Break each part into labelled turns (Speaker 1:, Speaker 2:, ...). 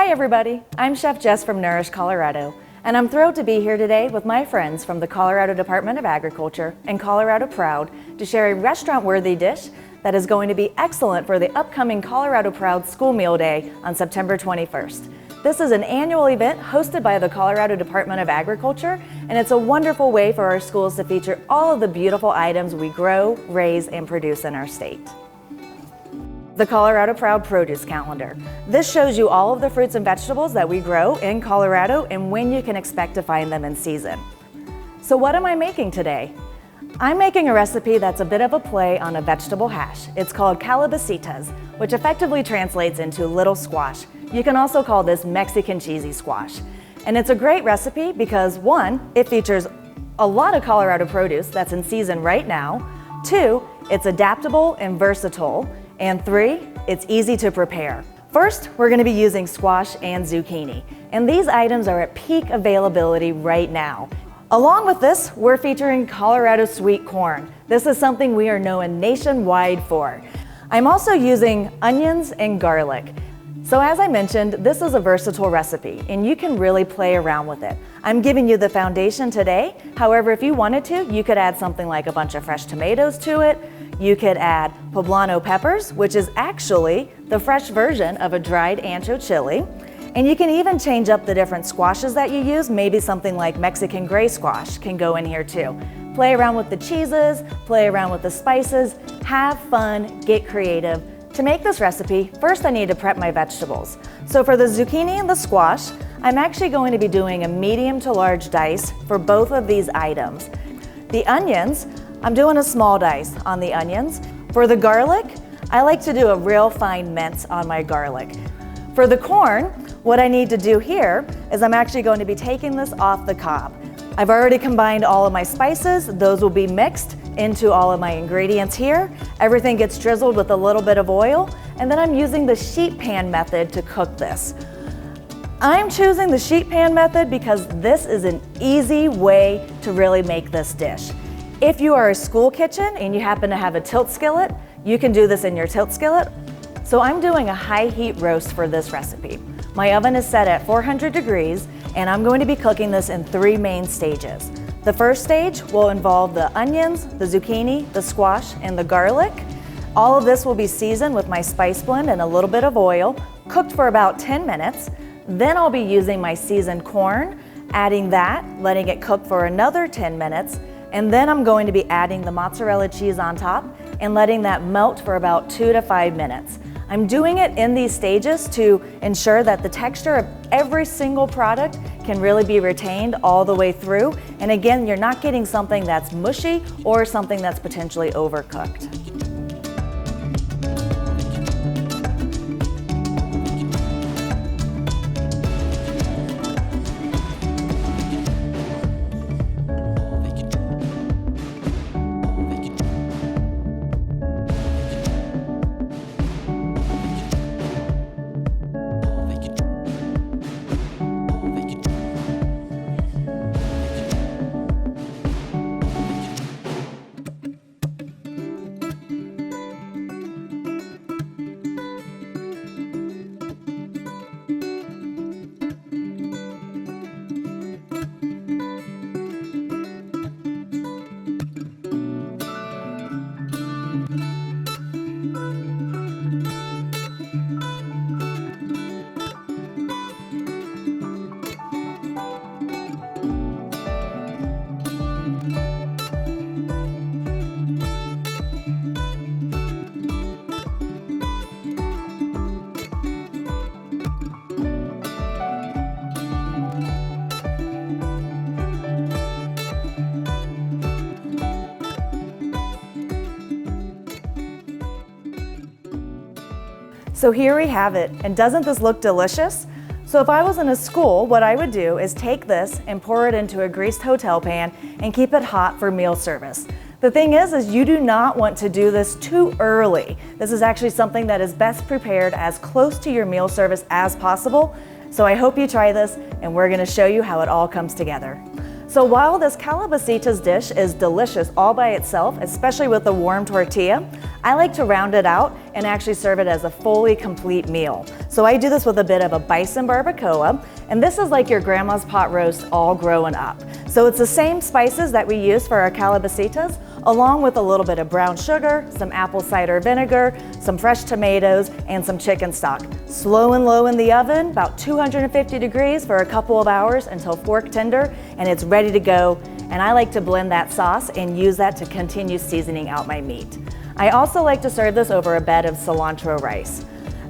Speaker 1: Hi everybody, I'm Chef Jess from Nourish Colorado, and I'm thrilled to be here today with my friends from the Colorado Department of Agriculture and Colorado Proud to share a restaurant-worthy dish that is going to be excellent for the upcoming Colorado Proud School Meal Day on September 21st. This is an annual event hosted by the Colorado Department of Agriculture, and it's a wonderful way for our schools to feature all of the beautiful items we grow, raise, and produce in our state. The Colorado Proud Produce Calendar. This shows you all of the fruits and vegetables that we grow in Colorado and when you can expect to find them in season. So what am I making today? I'm making a recipe that's a bit of a play on a vegetable hash. It's called calabacitas, which effectively translates into little squash. You can also call this Mexican cheesy squash. And it's a great recipe because one, it features a lot of Colorado produce that's in season right now. Two, it's adaptable and versatile. And three, it's easy to prepare. First, we're going to be using squash and zucchini. And these items are at peak availability right now. Along with this, we're featuring Colorado sweet corn. This is something we are known nationwide for. I'm also using onions and garlic. So as I mentioned, this is a versatile recipe and you can really play around with it. I'm giving you the foundation today. However, if you wanted to, you could add something like a bunch of fresh tomatoes to it. You could add poblano peppers, which is actually the fresh version of a dried ancho chili. And you can even change up the different squashes that you use. Maybe something like Mexican gray squash can go in here too. Play around with the cheeses, play around with the spices, have fun, get creative. To make this recipe, first I need to prep my vegetables. So for the zucchini and the squash, I'm actually going to be doing a medium to large dice for both of these items. The onions, I'm doing a small dice on the onions. For the garlic, I like to do a real fine mince on my garlic. For the corn, what I need to do here is I'm actually going to be taking this off the cob. I've already combined all of my spices. Those will be mixed into all of my ingredients here. Everything gets drizzled with a little bit of oil, and then I'm using the sheet pan method to cook this. I'm choosing the sheet pan method because this is an easy way to really make this dish. If you are a school kitchen and you happen to have a tilt skillet, you can do this in your tilt skillet. So I'm doing a high heat roast for this recipe. My oven is set at 400 degrees and I'm going to be cooking this in 3 main stages. The first stage will involve the onions, the zucchini, the squash, and the garlic. All of this will be seasoned with my spice blend and a little bit of oil, cooked for about 10 minutes. Then I'll be using my seasoned corn, adding that, letting it cook for another 10 minutes, and then I'm going to be adding the mozzarella cheese on top and letting that melt for about 2 to 5 minutes. I'm doing it in these stages to ensure that the texture of every single product can really be retained all the way through. And again, you're not getting something that's mushy or something that's potentially overcooked. So here we have it, and doesn't this look delicious? So if I was in a school, what I would do is take this and pour it into a greased hotel pan and keep it hot for meal service. The thing is you do not want to do this too early. This is actually something that is best prepared as close to your meal service as possible. So I hope you try this and we're gonna show you how it all comes together. So while this Calabacitas dish is delicious all by itself, especially with a warm tortilla, I like to round it out and actually serve it as a fully complete meal. So I do this with a bit of a bison barbacoa, and this is like your grandma's pot roast all growing up. So it's the same spices that we use for our Calabacitas, along with a little bit of brown sugar, some apple cider vinegar, some fresh tomatoes, and some chicken stock. Slow and low in the oven, about 250 degrees for a couple of hours until fork tender, and it's ready to go. And I like to blend that sauce and use that to continue seasoning out my meat. I also like to serve this over a bed of cilantro rice.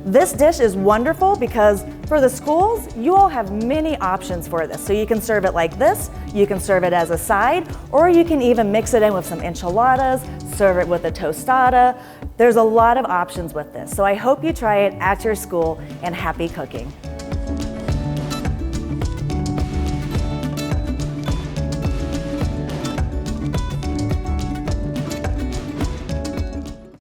Speaker 1: This dish is wonderful because for the schools, you all have many options for this. So you can serve it like this, you can serve it as a side, or you can even mix it in with some enchiladas, serve it with a tostada. There's a lot of options with this. So I hope you try it at your school, and happy cooking.